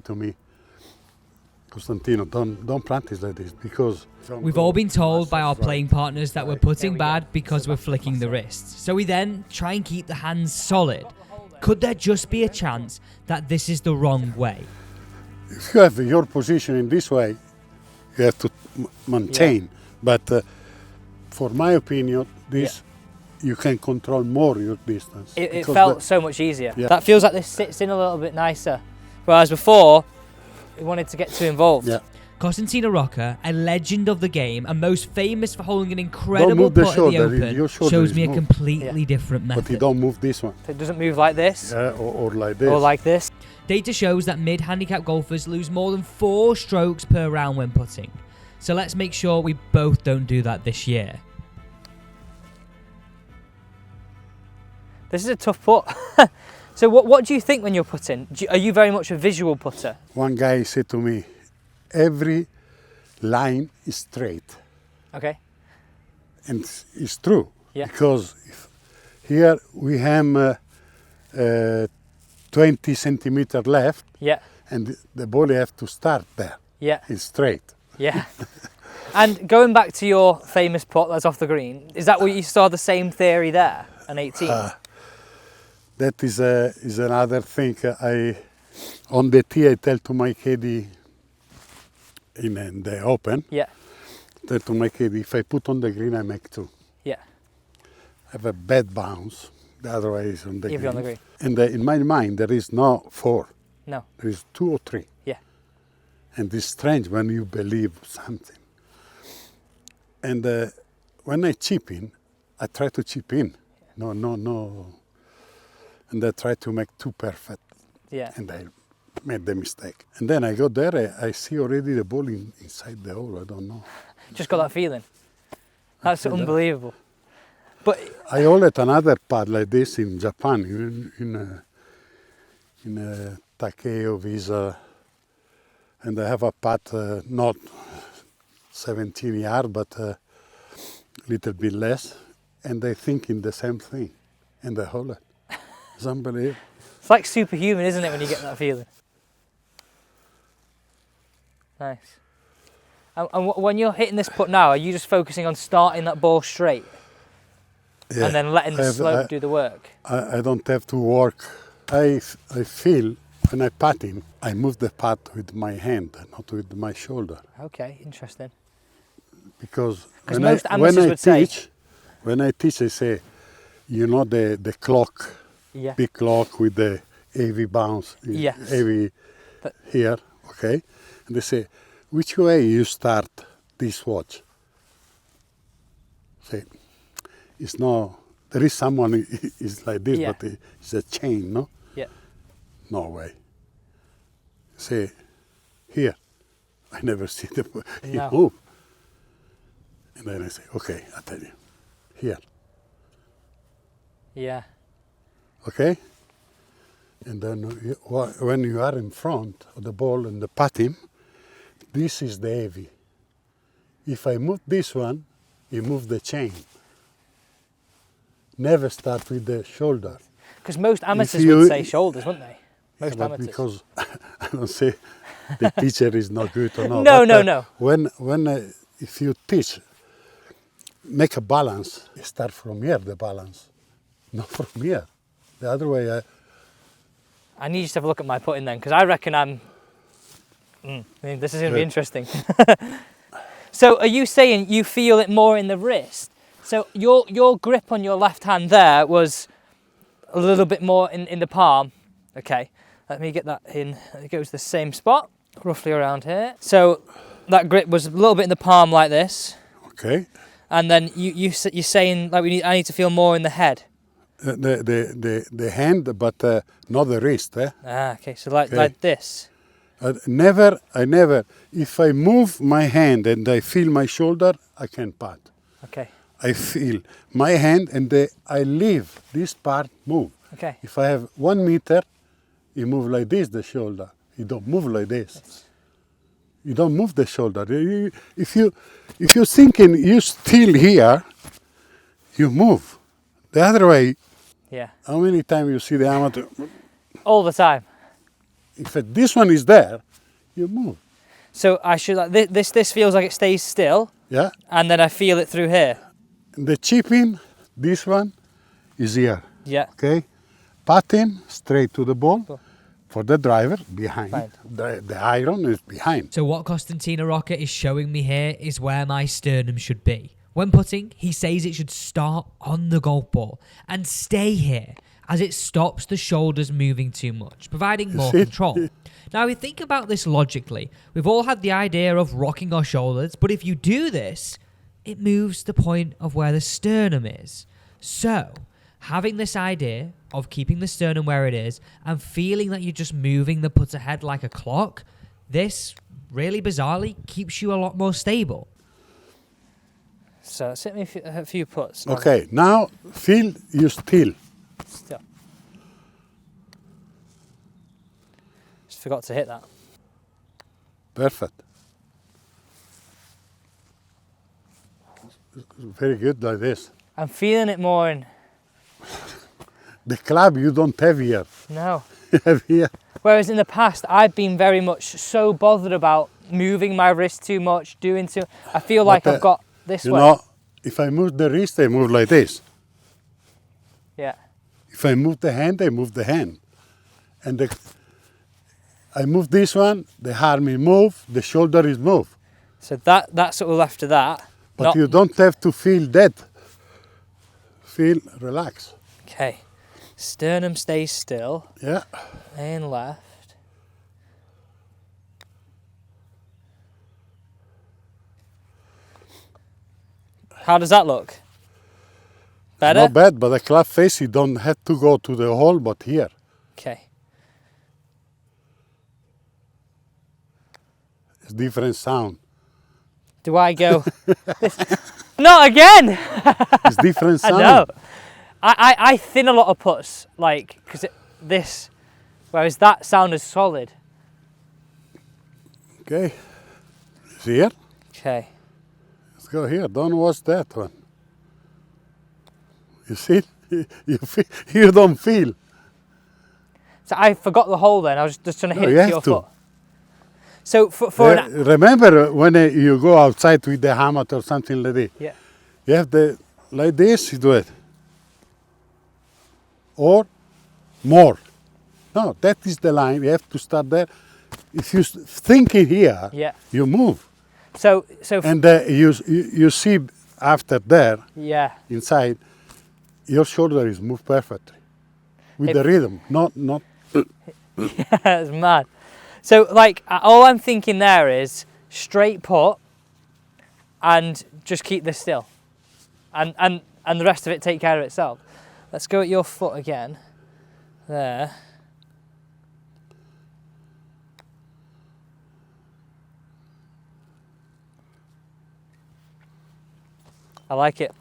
to me, Costantino, don't practice like this because... We've all been told by our playing partners that we're putting bad because we're flicking the wrists. So we then try and keep the hands solid. Could there just be a chance that this is the wrong way? If you have your position in this way, you have to maintain. Yeah. But for my opinion, this you can control more your distance. It felt so much easier. Yeah. That feels like this sits in a little bit nicer. Whereas before, we wanted to get too involved. Yeah. Costantino Rocca, a legend of the game and most famous for holding an incredible the putt at shoulder. the Your Open, shoulder shows is me a moved. completely different method. But you don't move this one. So it doesn't move like this Or like this. or like this. Data shows that mid-handicap golfers lose more than 4 strokes per round when putting. So let's make sure we both don't do that this year. This is a tough putt. So what do you think when you're putting? Are you very much a visual putter? One guy said to me, every line is straight. Okay. And it's true. Yeah. Because here we have 20 centimeters left. Yeah. And the ball have to start there. Yeah. It's straight. Yeah. And going back to your famous putt that's off the green, is that what you saw the same theory there, an 18? That is another thing. On the tee, I tell to my caddy in the Open, Yeah. tell to my caddy, if I put on the green, I make 2. Yeah. I have a bad bounce. The other way is on the You'll green. be on the green. And in my mind, there is no 4. No. There is 2 or 3. Yeah. And it's strange when you believe something. And when I chip in, I try to chip in. No. And I try to make 2 perfect. Yeah. And I made the mistake. And then I go there, I see already the ball inside the hole. I don't know. Just got that feeling. That's feel that. unbelievable. But I hold another pad like this in Japan, in Takeo Visa, and I have a pad not 17 yards, but a little bit less, and I think in the same thing, and I hold it. It's unbelievable. it's like superhuman, isn't it, when you get that feeling? Nice. And when you're hitting this putt now, are you just focusing on starting that ball straight Yeah. and then letting the slope do the work? I don't have to work. I feel when I patting, I move the pad with my hand, not with my shoulder. Okay, interesting. Because most amateurs would say- when I teach, I say, you know the clock, Yeah. big clock with the heavy bounce, Yes. heavy here, okay? And they say, which way you start this watch? Say, it's no, there is someone is like this, Yeah. but it's a chain, no? Yeah. No way. Say, here. I never see the he No. move. And then I say, okay, I tell you, here, Yeah. okay? And then when you are in front of the ball and the patting, this is the heavy. If I move this one, you move the chain. Never start with the shoulder. Because most amateurs you- would say shoulders, wouldn't they? Most But amateurs. because I don't say the teacher is not good or not. No, but, no. When if you teach, make a balance. Start from here, the balance, not from here. The other way. I need you to have a look at my putting then, because I reckon I mean, this is going to be interesting. So are you saying you feel it more in the wrist? So your grip on your left hand there was a little bit more in the palm. Okay, let me get that in. It goes to the same spot, roughly around here. So that grip was a little bit in the palm like this. Okay. And then you're saying like I need to feel more in the head. The hand, but not the wrist. Ah, okay. So like this. I never. If I move my hand and I feel my shoulder, I can pat. Okay. I feel my hand and I leave this part move. Okay. If I have 1 meter, you move like this, the shoulder. You don't move like this. You don't move the shoulder. If you're thinking you still here, you move. The other way, Yeah. how many times you see the amateur? All the time. if this one is there, you move. So I should like this feels like it stays still, Yeah. and then I feel it through here. The chipping, this one is here. Yeah. Okay. Patting straight to the ball. Cool. For the driver, behind. Fine. The iron is behind. So what Costantino Rocca is showing me here is where my sternum should be. When putting, he says it should start on the golf ball and stay here as it stops the shoulders moving too much, providing more control. Now, if we think about this logically, we've all had the idea of rocking our shoulders, but if you do this, it moves the point of where the sternum is. So, having this idea of keeping the sternum where it is and feeling that you're just moving the putter head like a clock, this really bizarrely keeps you a lot more stable. So let's hit me a few putts. Okay, now feel you still. Still. Just forgot to hit that. Perfect. Very good like this. I'm feeling it more in. The club you don't have here. No. You have here. Whereas in the past, I've been very much so bothered about moving my wrist too much, doing too. I feel like I've got this You way. know, if I move the wrist, I move like this. Yeah. If I move the hand, I move the hand. And I move this one, the arm is move, the shoulder is move. So that's sort of after that. But you don't have to feel that. Feel relax. Okay. Sternum stays still. Yeah. And left. How does that look? Better? Not bad, but the club face, you don't have to go to the hole, but here. Okay. It's different sound. Do I go? Not again! It's different I sound. know. I thin a lot of putts, like, because this, whereas that sound is solid. Okay. See here? Okay. Let's go here. Don't watch that one. You see? You feel, you don't feel. So I forgot the hole then. I was just trying to No, hit you it to have your to. foot. So for an remember when you go outside with the hammer or something like that? yeah. You have the like this, you do it. Or more. No, that is the line. You have to start there. If you think in here, Yeah. you move. So And you see after there, yeah. inside, your shoulder is moved perfectly. With the rhythm, not That's mad. So like all I'm thinking there is straight put and just keep this still. And the rest of it take care of itself. Let's go at your foot again. There. I like it.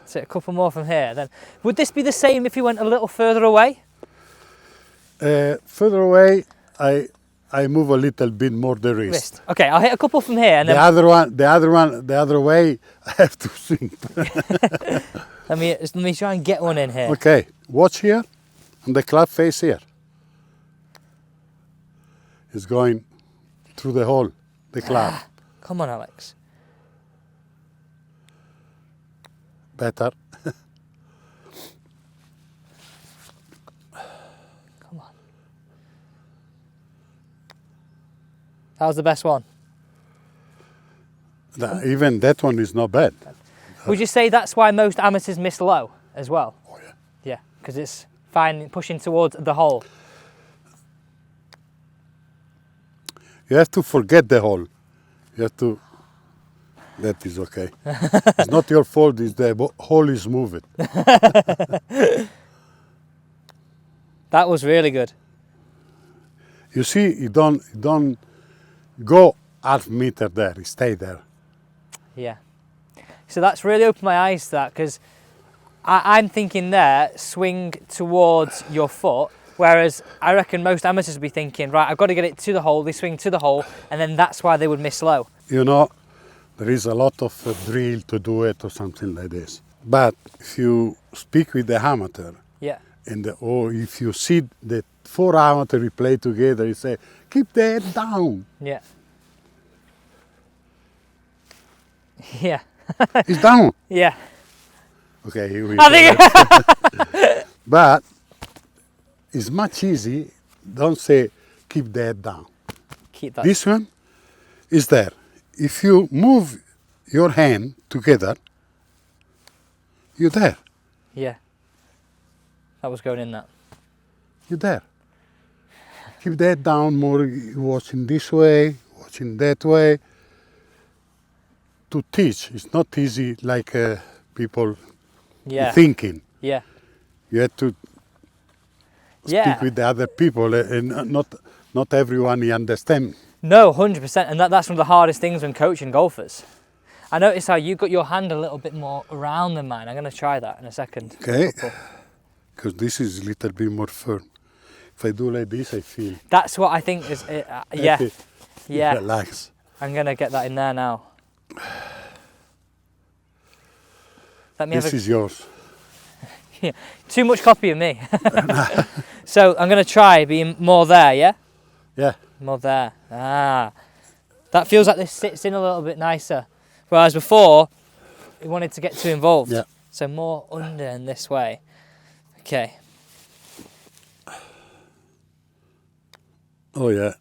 So a couple more from here then. Would this be the same if you went a little further away? further away, I move a little bit more the wrist. Okay, I'll hit a couple from here and The then the other way, I have to swing. let me try and get one in here. Okay, watch here, and the club face here. It's going through the hole, the club. Come on, Alex. Better. Come on. That was the best one. Even that one is not bad. Would you say that's why most amateurs miss low as well? Oh yeah. Yeah, because it's fine pushing towards the hole. You have to forget the hole. You have to. That is okay. It's not your fault. It's the hole is moving. That was really good. You see, you don't go half meter there. You stay there. Yeah. So that's really opened my eyes to that, because I'm thinking there, swing towards your foot, whereas I reckon most amateurs would be thinking, right, I've got to get it to the hole, they swing to the hole, and then that's why they would miss low. You know, there is a lot of drill to do it or something like this. But if you speak with the amateur, Yeah. or if you see the 4 amateurs we play together. He say, keep the head down. Yeah. Yeah. It's down. Yeah. Okay, here we I go. think. But it's much easy. Don't say keep the head down. Keep that. This one is there. If you move your hand together, you're there. Yeah. That was going in that. You're there. Keep the head down more, watching this way, watching that way. To teach, it's not easy like people Yeah. thinking. Yeah. You have to Yeah. speak with the other people, and not everyone understand. No, 100%. And that's one of the hardest things when coaching golfers. I noticed how you got your hand a little bit more around than mine. I'm going to try that in a second. Okay, because this is a little bit more firm. If I do like this, I feel. That's what I think is, yeah, I feel yeah. relax. I'm going to get that in there now. Let me This have is yours. too much copy of me. So I'm going to try being more there, yeah? Yeah. More there. Ah. That feels like this sits in a little bit nicer. Whereas before, we wanted to get too involved. Yeah. So more under and this way. Okay. Oh yeah.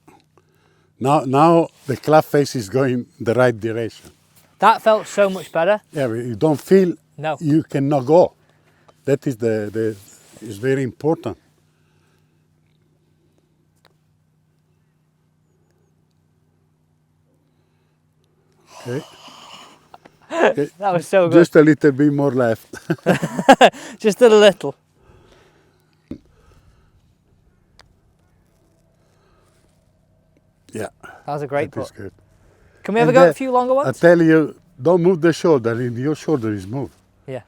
Now the club face is going the right direction. That felt so much better. Yeah, but you don't feel No. you cannot go. That is is very important. Okay. Okay. That was so good. Just a little bit more left. Just a little. Yeah. That was a great That is putt. good. Can we ever And go the- a few longer I ones? tell you, don't move the shoulder. And your shoulder is moved, Yeah.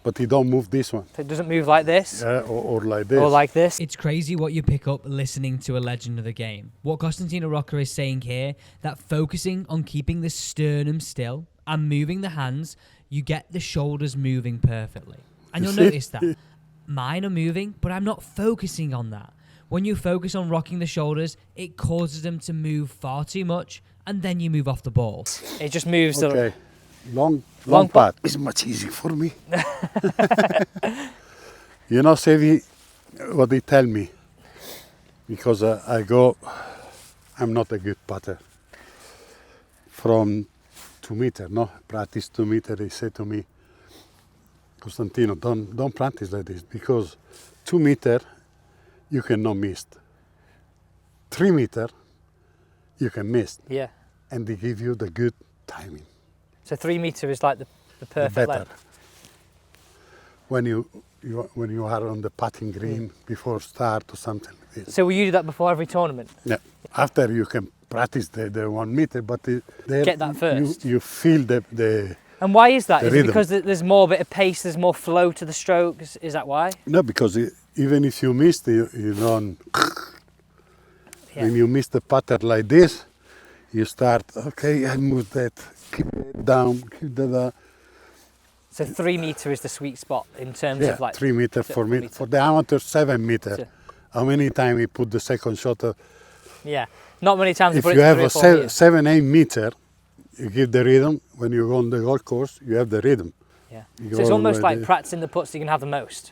but you don't move this one. So it doesn't move like this Or like this. or like this. It's crazy what you pick up listening to a legend of the game. What Costantino Rocca is saying here, that focusing on keeping the sternum still and moving the hands, you get the shoulders moving perfectly. And you'll You see? notice that mine are moving, but I'm not focusing on that. When you focus on rocking the shoulders, it causes them to move far too much, and then you move off the ball. It just moves. Okay. Long Long putt. It's much easier for me. You know, Sevi, what they tell me, because I'm not a good putter. From 2 meter, no? Practice 2 meter, they say to me, Costantino, don't practice like this, because 2 meter, you cannot miss. 3 meter, you can miss. Yeah. And they give you the good timing. So 3 meter is like the perfect Better. length. When you are on the putting green before start or something like this. So will you do that before every tournament? Yeah. After you can practice the 1 meter, but there Get that first. You feel the And why is that? The Is it rhythm. because there's more bit of pace, there's more flow to the strokes? Is that why? no, because even if you miss, you don't. Yeah. When you miss the putter like this, you start. Okay, I move that. Keep it down. Keep that. So 3 meter is the sweet spot in terms Yeah, of like 3 meter so for me. 4 meter. For the amateur, 7 meter. So- How many times we put the second shot? Yeah. Not many times you If put you it have to a 3 or 4 meters. 7-8 meter, you give the rhythm. When you go on the golf course, you have the rhythm. Yeah. You So it's go almost like this. practicing the putts so you can have the most.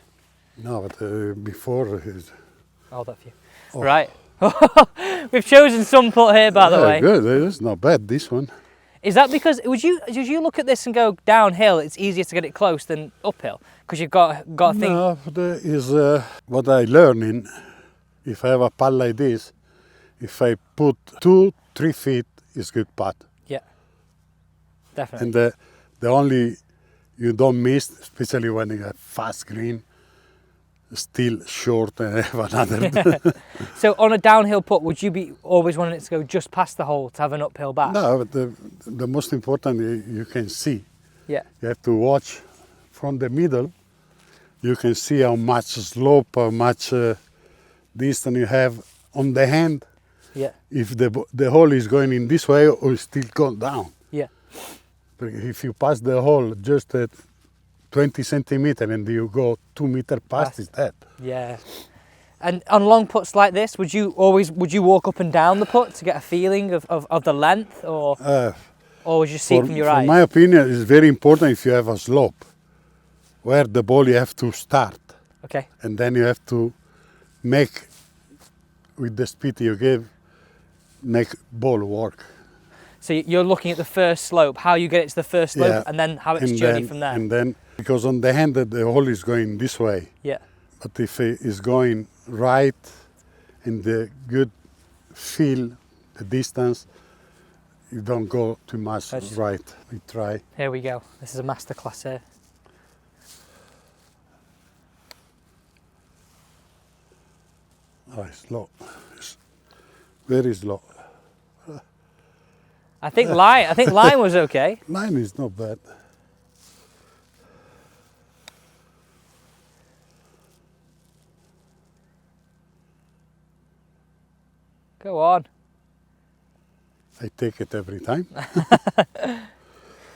No, but before. Oh, that few. Oh. Right. We've chosen some putt here, by the Yeah, way. good. It's not bad. This one. Is that because did you look at this and go downhill? It's easier to get it close than uphill because you've got to think. No, that is what I learning. If I have a putt like this, if I put 2-3 feet, is good putt. Yeah. Definitely. And the only you don't miss, especially when you have fast green, still short and have another. So on a downhill putt, would you be always wanting it to go just past the hole to have an uphill back? No, but the most important you can see. Yeah. You have to watch from the middle. You can see how much slope, how much distance you have on the hand. Yeah. If the hole is going in this way or still going down. Yeah. But if you pass the hole just at 20 centimeters and you go 2 meters past, Past. it's that. Yeah. And on long putts like this, would you walk up and down the putt to get a feeling of the length, or would you see it from your eyes? In my opinion, it's very important if you have a slope where the ball you have to start. Okay. And then you have to make, with the speed you give, make ball work. So you're looking at the first slope, how you get it to the first slope, Yeah. and then how it's journey from there. And then, because on the hand the hole is going this way, Yeah. but if it is going right in the good feel, the distance, you don't go too much right. We try. Here we go. This is a masterclass here. Oh, it's slow. It's very slow. I think line was okay. Line is not bad. Go on. I take it every time.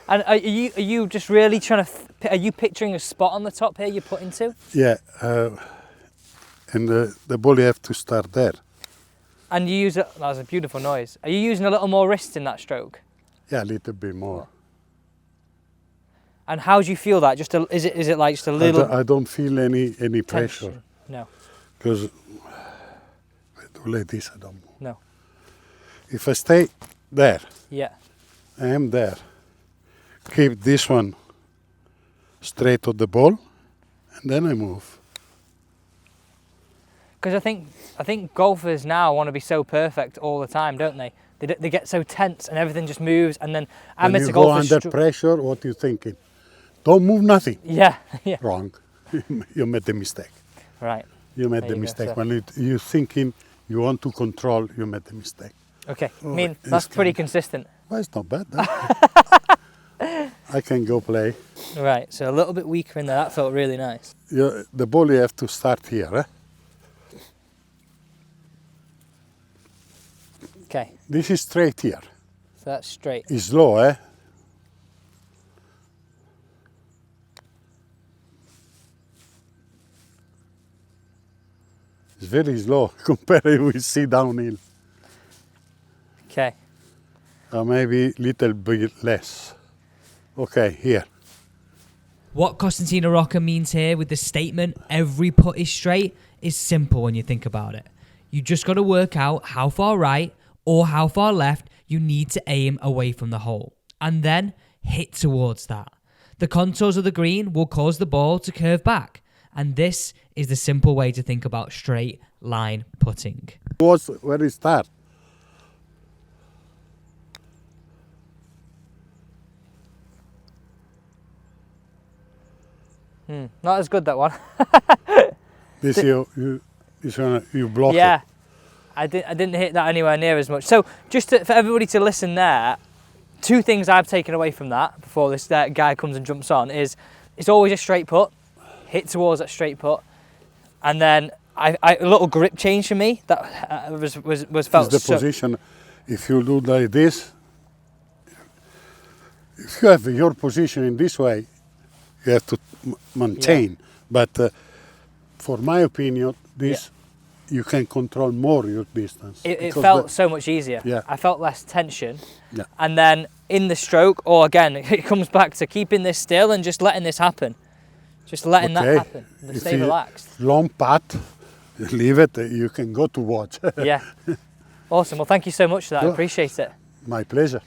And are you just really trying to? Are you picturing a spot on the top here you're putting to? Yeah, and the ball you have to start there. And you use it. That was a beautiful noise. Are you using a little more wrist in that stroke? Yeah, a little bit more. And how do you feel that? Is it like just a little? I don't feel any pressure. tension? No. Because like this, I don't move. No. If I stay there, Yeah. I am there. Keep this one straight to the ball, and then I move. Because I think golfers now want to be so perfect all the time, don't they? They get so tense and everything just moves, and then When amateur you go golfers. under pressure, what are you thinking? Don't move nothing. Yeah. Yeah. Wrong. You made the mistake. Right. You made There the you go, mistake. sir. When you thinking you want to control, you made the mistake. Okay. I Oh, mean, that's pretty instant. consistent. Well, it's not bad. I can go play. Right. So a little bit weaker in there. That felt really nice. The ball you have to start here. Eh? Okay. This is straight here. So that's straight. It's low, eh? It's very slow compared with see downhill. Okay. Maybe little bit less. Okay, here. What Costantino Rocca means here with the statement, every putt is straight, is simple when you think about it. You just got to work out how far right or how far left you need to aim away from the hole, and then hit towards that. The contours of the green will cause the ball to curve back, and this is the simple way to think about straight line putting. Was where it start. Not as good, that one. This you block Yeah. it. I didn't hit that anywhere near as much. So just for everybody to listen there, two things I've taken away from that before this guy comes and jumps on is it's always a straight putt, hit towards that straight putt, and then a little grip change for me that was felt. It's the position. If you do like this, if you have your position in this way, you have to maintain. But for my opinion, this you can control more your distance. It felt so much easier. Yeah. I felt less tension. Yeah. And then in the stroke, or again, it comes back to keeping this still and just letting this happen. Just letting that happen. If Stay you- relaxed. Long putt, leave it. You can go to watch. Yeah. Awesome. Well, thank you so much for that. I Sure. appreciate it. My pleasure.